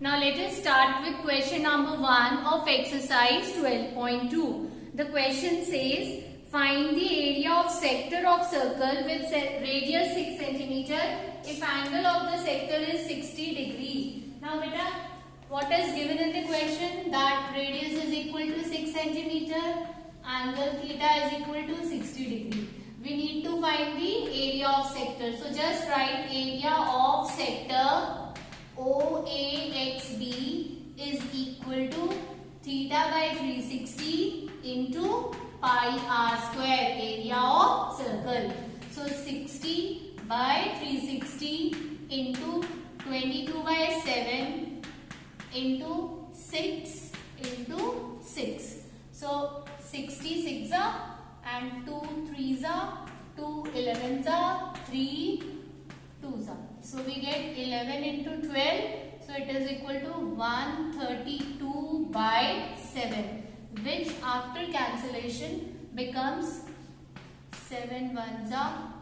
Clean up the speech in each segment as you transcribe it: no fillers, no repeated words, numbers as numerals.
Now let us start with question number 1 of exercise 12.2. The question says, find the area of sector of circle with radius 6 centimeter if angle of the sector is 60 degree. Now beta, what is given in the question? That radius is equal to 6 centimeter, angle theta is equal to 60 degree. We need to find the area of sector. So just write area of sector OAXB is equal to theta by 360 into pi r square, area of circle. So 60 by 360 into 22 by 7 into 6 into 6. So 66 and 2 3s are 2 11s are 3 2s are. So we get 11 into 12. So it is equal to 132 by 7, which after cancellation becomes 7 1s are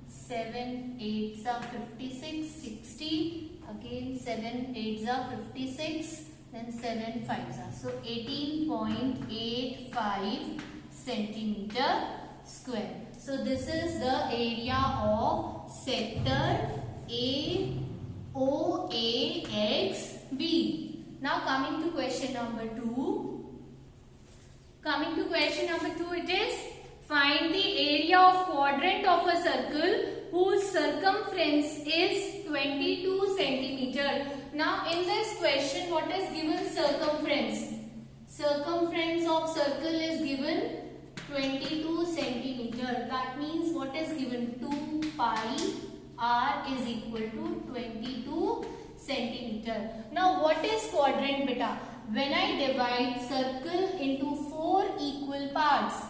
7 8s are 56, 60. Again 7 8s are 56. Then 7 5s are. So 18.85 centimeter square. So this is the area of sector OAXB. Now coming to question number 2. It is find the area of quadrant of a circle whose circumference is 22 centimeter. Now in this question, what is given? Circumference. Circumference of circle is given 22 centimeter. That means what is given? 2 pi r is equal to 22 centimeter. Now what is quadrant beta? When I divide circle into 4 equal parts,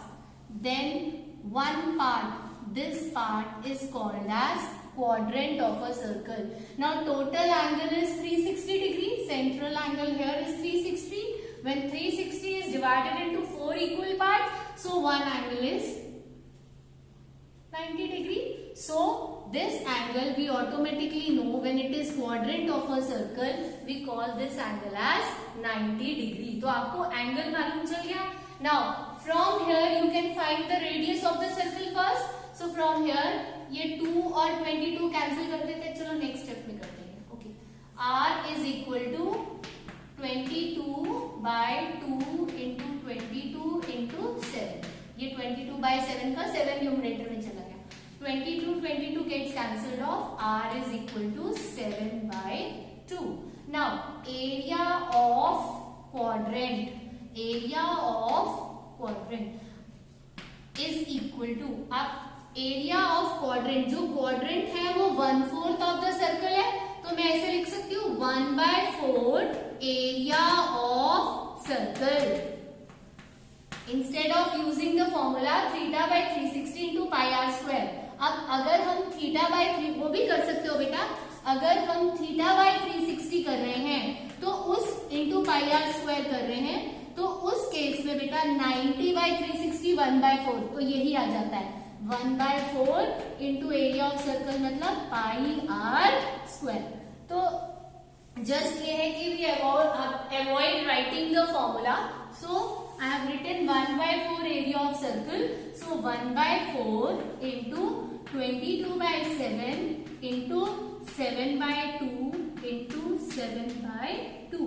then one part, this part is called as quadrant of a circle. Now total angle is 360 degree. Central angle here is 360. When 360 is divided into 4 equal parts, so one angle is 90 degree. So this angle we automatically know when it is quadrant of a circle, we call this angle as 90 degree. तो आपको angle मालूम चल गया. Now from here you can find the radius of the circle first. So from here ये 2 और 22 cancel कर देते हैं. चलो next step में करते हैं. Okay. R is equal to 22 by 2 into 22 into 7. ये 22 by 7 का 7 न्यूमरेटर में चला गया. 22 gets cancelled off. R is equal to 7 by 2. Now area of quadrant is equal to, अब area of quadrant, जो quadrant है वो 1/4 of the circle है, तो मैं ऐसे लिख सकती हूँ 1/4 area of circle. Instead of using the formula theta by 360 into pi r square. अब अगर हम थीटा बाय 3 वो भी कर सकते हो बेटा. अगर हम थीटा बाय 360 कर रहे हैं तो उस इंटू पाई आर स्क्वायर कर रहे हैं, तो उस केस में बेटा 90 बाय 360 1/4, तो यही आ जाता है 1/4 इंटू एरिया ऑफ सर्कल मतलब पाई आर स्क्वायर. तो जस्ट ये है कि we avoid writing the formula. So I have written 1/4 area of circle. So 1/4 into 22 by 7 into 7 by 2 into 7 by 2.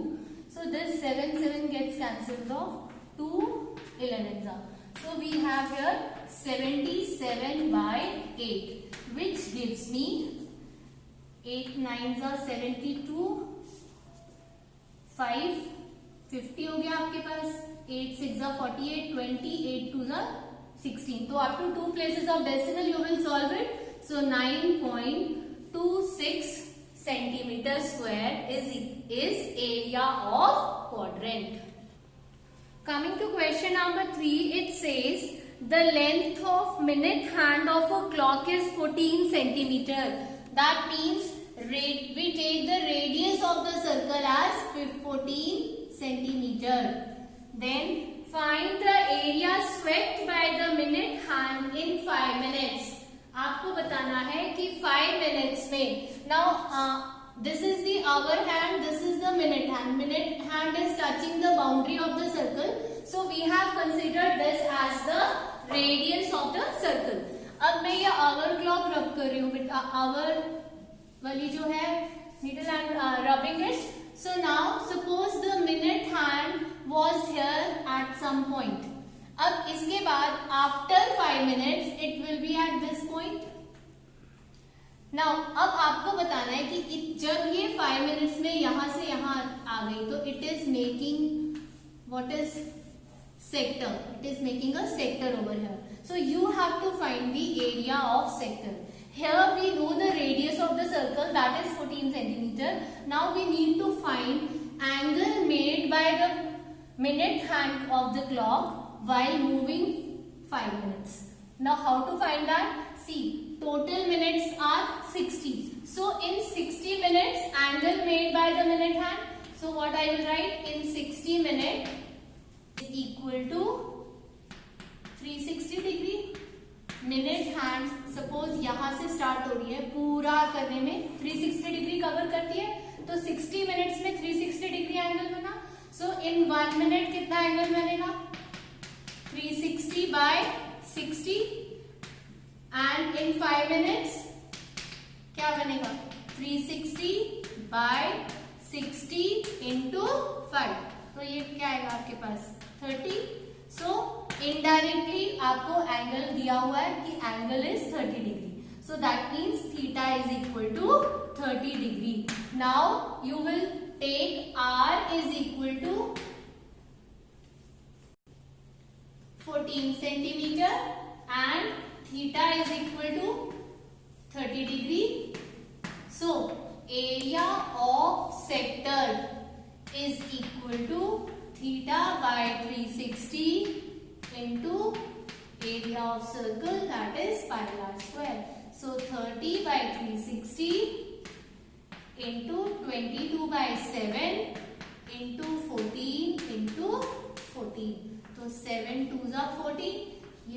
So this 7 gets cancelled off. 2 11s are. So we have here 77 by 8, which gives me 8 9s are 72, 5 50 हो गया आपके पास. 8 6 are 48, 20, 8 2s are 16. So up to 2 places of decimal you will solve it. So 9.26 centimeter square is area of quadrant. Coming to question number 3, it says the length of minute hand of a clock is 14 centimeter. That means we take the radius of the circle as 14 centimeter. Then find the area swept by the minute hand in 5 minutes. आपको बताना है कि 5 minutes में. Now this is the hour hand, this is the minute hand. we have considered this as the radius of the circle. अब मैं ये hour clock रब कर रही हूँ बेटा, आवर वाली जो है needle and rubbing it. So now suppose the minute hand was here at some point. अब इसके बाद after 5 minutes it will be at this point. Now अब आपको बताना है कि जब ये 5 minutes में यहां से यहां आ गई तो it is making what is sector? It is making a sector over here. So you have to find the area of sector. Here we know the radius of the circle, that is 14 centimeter. Now we need to find angle made by the minute hand of the clock while moving 5 minutes. Now how to find that? See, total minutes are 60. So in 60 minutes, angle made by the minute hand. So what I will write? In 60 minutes is equal to 360 degree. Minute hand suppose यहां से start हो रही है, पूरा करने में 360 degree cover करती है, तो 60 मिनट्स में 360 डिग्री एंगल बना. सो इन 1 मिनट कितना एंगल बनेगा? 360 बाय 60 एंड इन 5 मिनट्स क्या बनेगा? 360 बाय 60 इंटू 5. तो ये क्या आएगा आपके पास? 30. सो इनडायरेक्टली आपको एंगल दिया हुआ है कि angle is 30 degree. So that means theta is equal to 30 degree. Now you will take r is equal to 14 centimetre and theta is equal to 30 degree. So area of sector is equal to theta by 360 into area of circle, that is pi r square. So 30 by 360 into 22 by 7 into 14 into 14. तो 7 2 जा 14,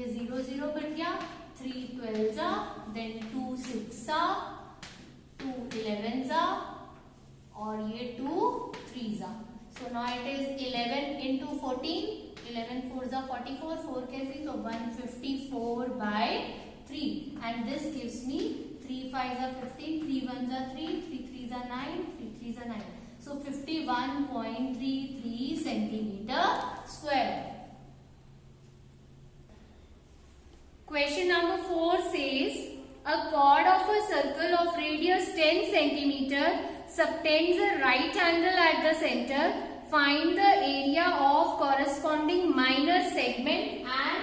ये 0 0 cut गया, 3 12 जा, then 2 6 जा, 2 11 जा, और ये 2 3 जा. So now it is 11 into 14, 11 4 is 44, 4 carry, so 154 by 3, and this gives me 3 5 is 15, 3 1 is 3, 3 3 is 9, 3 3 is 9. So 51.33 centimeter square. Question number 4 says a chord of a circle of radius 10 centimeter subtends a right angle at the center. Find the area of corresponding minor segment and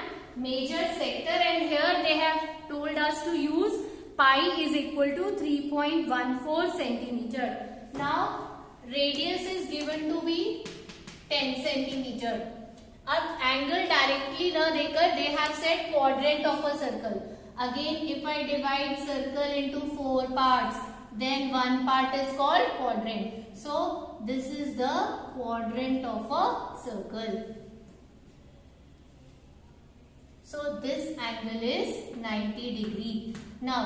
major sector. And here they have told us to use pi is equal to 3.14 centimeter. Now radius is given to be 10 centimeter. अब angle directly न देकर they have said quadrant of a circle. Again if I divide circle into 4 parts, then one part is called quadrant. So this is the quadrant of a circle. So this angle is 90 degree. Now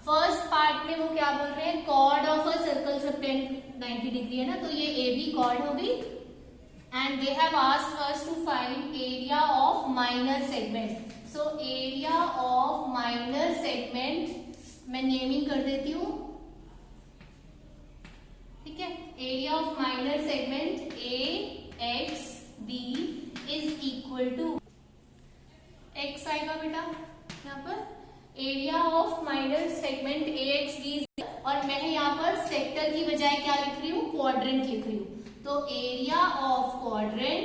first part में वो क्या बोल रहे हैं? Chord of a circle subtend 90 degree है ना, तो ये AB chord हो गई. And they have asked us to find area of minor segment. So area of minor segment मैं नेमिंग कर देती हूँ, ठीक है. Area of minor segment A X B is equal to X आएगा बेटा यहाँ पर. Area of minor segment A X B, और मैं यहाँ पर सेक्टर की बजाय क्या लिख रही हूँ? क्वाड्रेंट लिख रही हूँ. तो area of quadrant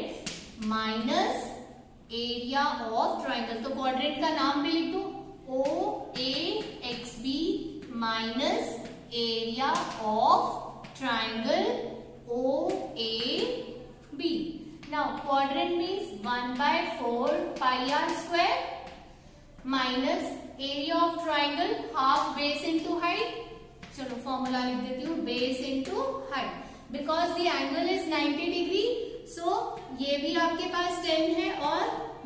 minus area of triangle. तो क्वाड्रेंट का नाम भी लिख दू, O A X B minus area of triangle OAB. Now quadrant means 1 by 4 pi r square minus area of triangle half base into height. चलो formula लिख देती हूँ, base into height. Because the angle is 90 degree, so ये भी आपके पास 10 है और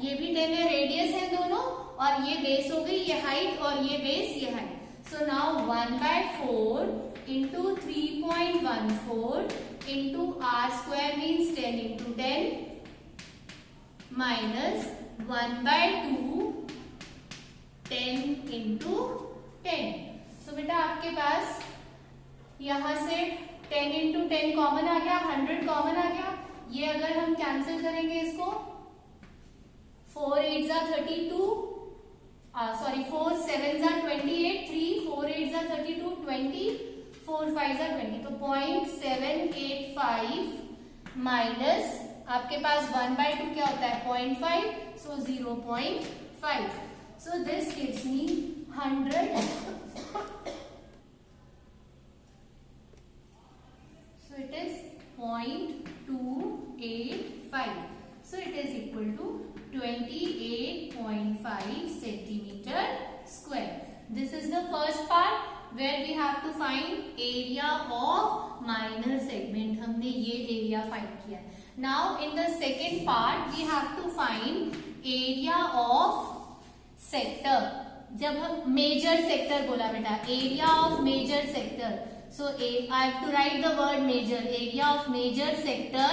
ये भी 10 है, रेडियस है दोनों, और ये बेस हो गई, ये हाइट, और ये बेस, ये height. So now 1 by 4 into 3.14 into r square means 10 into 10 minus 1/2 10 into 10. So बेटा आपके पास यहाँ से 10 into 10 कॉमन आ गया, 100 कॉमन आ गया. ये अगर हम कैंसिल करेंगे इसको 4 8 जा 32, सॉरी 4 7 जा 28, 3 4 8 जा 32, 20 4 5 जा 20. तो 0.785 माइनस आपके पास 1/2 क्या होता है 0.5, so 0.5. So this gives me 100. So it is 0.285. So it is equal to 28.5 centimeter square. This is the first part where we have to find area of minor segment. हमने ये area find किया. Now in the second part we have to find area of sector. जब हम major sector बोला बेटा, area of major sector. So I have to write the word major. Area of major sector.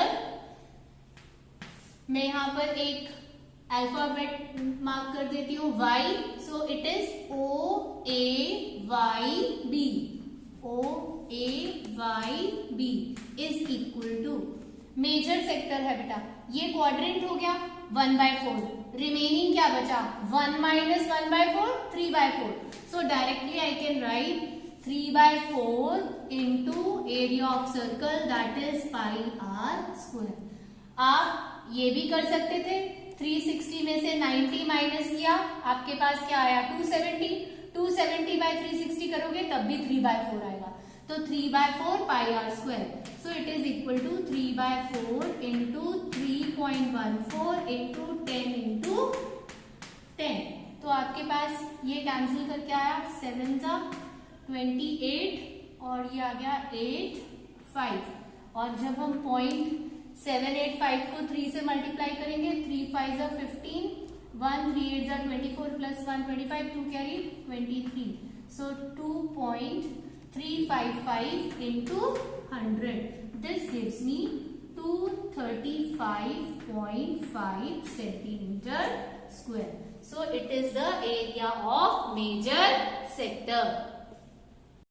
मैं यहाँ पर एक alphabet mark कर देती हूँ Y. So it is OAYB. OAYB is equal to major sector है बेटा. ये क्वाड्रेंट हो गया 1/4. रिमेनिंग क्या बचा 1 minus 1/4 3/4. So directly I can write 3/4 into area of circle, that is pi r square. आप ये भी कर सकते थे. 360 में से 90 माइनस किया, आपके पास क्या आया 270. 270 by 360 करोगे तब भी 3/4 आएगा. तो 3/4 pi r square. So it is equal to 3/4 into 3.14 into 10 into 10. तो आपके पास ये कैंसिल करके आया 7 जा 28 और ये आ गया 8 5. और जब हम 0.785 को 3 से मल्टीप्लाई करेंगे 3 5 जा 15, 1 3 8 जा 24 plus 1 25, 2 carry 23. So 2.355 into 100. This gives me 235.5 centimeter square. So it is the area of major sector.